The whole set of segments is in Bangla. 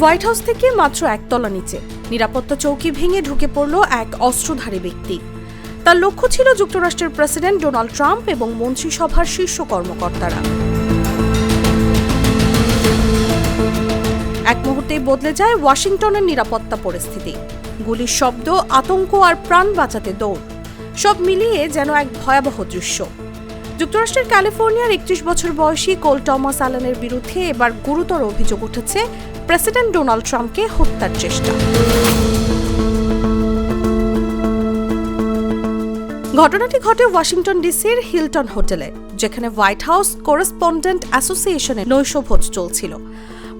হোয়াইট হাউস থেকে মাত্র একতলা নিচে নিরাপত্তা চৌকি ভেঙে ঢুকে পড়ল এক অস্ত্রধারী ব্যক্তি। তার লক্ষ্য ছিল যুক্তরাষ্ট্রের প্রেসিডেন্ট ডোনাল্ড ট্রাম্প এবং মন্ত্রিসভার শীর্ষ কর্মকর্তারা। এক মুহূর্তেই বদলে যায় ওয়াশিংটনের নিরাপত্তা পরিস্থিতি। গুলির শব্দ, আতঙ্ক আর প্রাণ বাঁচাতে দৌড়, সব মিলিয়ে যেন এক ভয়াবহ দৃশ্য। যুক্তরাষ্ট্রের ক্যালিফোর্নিয়ার ৩১ বছর বয়সী কোল টমাস অ্যালেনের বিরুদ্ধে এবার গুরুতর অভিযোগ উঠেছে প্রেসিডেন্ট ডোনাল্ড ট্রাম্পকে হত্যার চেষ্টা। ঘটনাটি ঘটে ওয়াশিংটন ডিসির হিলটন হোটেলে, যেখানে হোয়াইট হাউস করেসপন্ডেন্ট অ্যাসোসিয়েশনের নৈশভোজ চলছিল।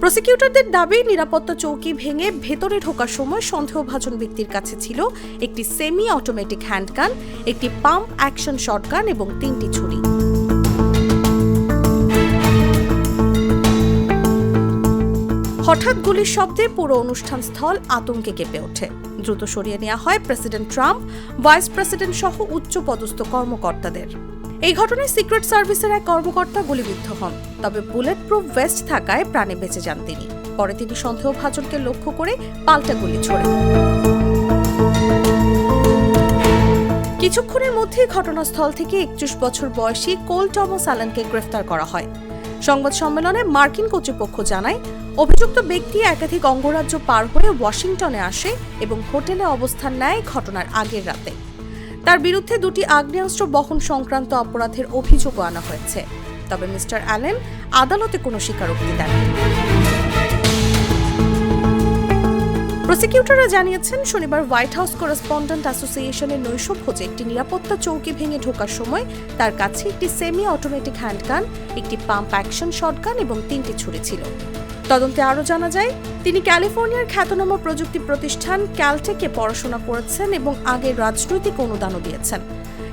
প্রসিকিউটরদের দাবি, নিরাপত্তা চৌকি ভেঙে ভেতরে ঢোকার সময় সন্দেহভাজন ব্যক্তির কাছে ছিল একটি সেমি অটোমেটিক হ্যান্ডগান, একটি পাম্প অ্যাকশন শটগান এবং 3টি ছুরি। হঠাৎ গুলির শব্দে পুরো অনুষ্ঠান স্থল আতঙ্কে কেঁপে ওঠে। দ্রুত সরিয়ে নেওয়া হয় প্রেসিডেন্ট ট্রাম্প, ভাইস প্রেসিডেন্ট সহ উচ্চ পদস্থ কর্মকর্তাদের। এই ঘটনায় সিক্রেট সার্ভিসের এক কর্মকর্তা গুলিবিদ্ধ হন, তবে বুলেট প্রুফ ভেস্ট থাকায় প্রাণে বেঁচে যান তিনি। পরে তিনি সন্দেহভাজনকে লক্ষ্য করে পাল্টা গুলি ছোড়েন। কিছুক্ষণের মধ্যেই ঘটনাস্থল থেকে ৩১ বছর বয়সী কোল টমাস অ্যালেনকে গ্রেফতার করা হয়। সংবাদ সম্মেলনে মার্কিন কর্তৃপক্ষ জানায়, অভিযুক্ত ব্যক্তি একাধিক অঙ্গরাজ্য পার হয়ে ওয়াশিংটনে আসে এবং হোটেলে অবস্থান নেয় ঘটনার আগের রাতে। তার বিরুদ্ধে 2টি আগ্নেয়াস্ত্র বহন সংক্রান্ত অপরাধের অভিযোগও আনা হয়েছে, তবে মিস্টার অ্যালেন আদালতে কোনো স্বীকারোক্তি দেন। প্রসিকিউটররা জানিয়েছেন, শনিবার হোয়াইট হাউস করেসপন্ডেন্ট অ্যাসোসিয়েশনের নৈশভোজে একটি নিরাপত্তা চৌকি ভেঙে ঢোকার সময় তার কাছে একটি সেমি অটোমেটিক হ্যান্ডগান, একটি পাম্প অ্যাকশন শটগান এবং 3টি ছুরি ছিল। তদন্তে আরও জানা যায়, তিনি ক্যালিফোর্নিয়ার খ্যাতনামা প্রযুক্তি প্রতিষ্ঠান ক্যালটেকে পড়াশোনা করেছেন এবং আগে রাজনৈতিক অনুদানও দিয়েছেন।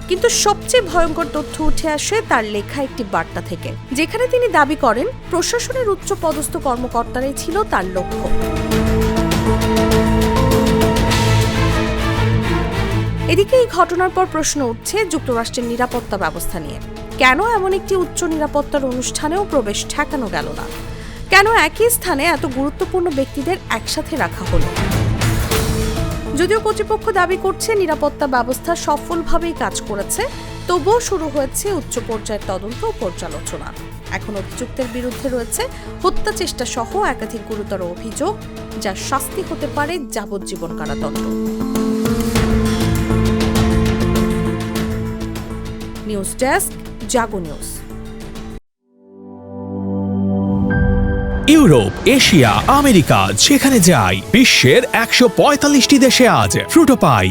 কিন্তু সবচেয়ে ভয়ঙ্কর তথ্য উঠে আসে তার লেখা একটি বার্তা থেকে, যেখানে তিনি দাবি করেন প্রশাসনের উচ্চ পদস্থ কর্মকর্তারাই ছিল তার লক্ষ্য। এদিকে এই ঘটনার পর প্রশ্ন উঠছে যুক্তরাষ্ট্রের নিরাপত্তা ব্যবস্থা নিয়ে। কেন এমন একটি উচ্চ নিরাপত্তার অনুষ্ঠানেও প্রবেশ ঠেকানো গেল না? কেন একই স্থানে এত গুরুত্বপূর্ণ ব্যক্তিদের একসাথে রাখা হলো? যদিও কর্তৃপক্ষ দাবি করছে নিরাপত্তা ব্যবস্থা সফলভাবেই কাজ করেছে, তবুও শুরু হয়েছে উচ্চ পর্যায়ের তদন্ত ও পর্যালোচনা। এখন অভিযুক্তের বিরুদ্ধে রয়েছে হত্যা চেষ্টা সহ একাধিক গুরুতর অভিযোগ, যার শাস্তি হতে পারে যাবজ্জীবন কারাদণ্ড। নিউজ ডেস্ক, জাগো নিউজ। ইউরোপ, এশিয়া, আমেরিকা, যেখানে যাই বিশ্বের 145টি দেশে আজ ফ্রুটো পাই।